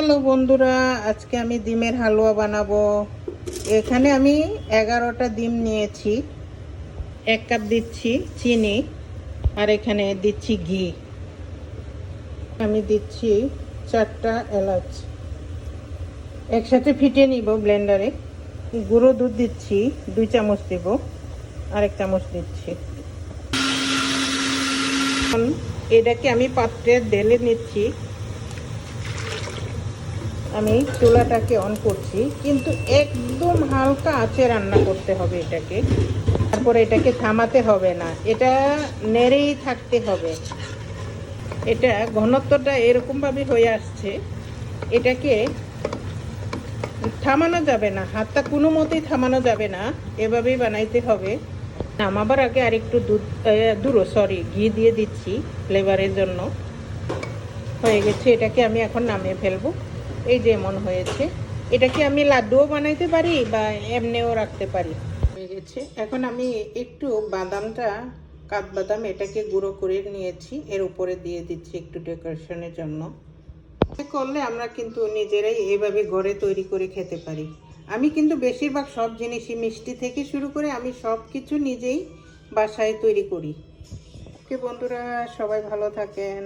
Hello বন্ধুরা, আজকে আমি ডিমের হালুয়া বানাবো। এখানে আমি 11টা ডিম নিয়েছি। 1 কাপ দিচ্ছি চিনি, আর এখানে দিচ্ছি ঘি। আমি দিচ্ছি 4টা এলাচ, একসাথে ফিটিয়ে নিব ব্লেন্ডারে। গুঁড়ো দুধ দিচ্ছি 2 চামচ দেব, আর 1 চামচ দিচ্ছি। এটাকে আমি পাত্রে ঢেলে নিচ্ছি। আমি চুলাটাকে অন করছি, কিন্তু একদম হালকা আঁচে রান্না করতে হবে এটাকে। তারপরে এটাকে থামাতে হবে না, এটা নেড়েই থাকতে হবে। এটা ঘনত্বটা এরকমভাবে হয়ে আসছে, এটাকে থামানো যাবে না, হাতটা কোনো মতেই থামানো যাবে না, এভাবেই বানাইতে হবে। নামাবার আগে আরেকটু ঘি দিয়ে দিচ্ছি ফ্লেভারের জন্য। হয়ে গেছে, এটাকে আমি এখন নামিয়ে ফেলবো। এই যে এমন হয়েছে। এটাকে আমি লাড্ডুও বানাইতে পারি বা এমনিও রাখতে পারি। হয়ে গেছে। এখন আমি একটু কাঠবাদাম এটাকে গুঁড়ো করে নিয়েছি, এর উপরে দিয়ে দিচ্ছি একটু ডেকোরেশনের জন্য। করলে আমরা কিন্তু নিজেরাই এইভাবে ঘরে তৈরি করে খেতে পারি। আমি কিন্তু বেশিরভাগ সব জিনিসই, মিষ্টি থেকে শুরু করে আমি সব কিছু নিজেই বাসায় তৈরি করি। ওকে বন্ধুরা, সবাই ভালো থাকেন।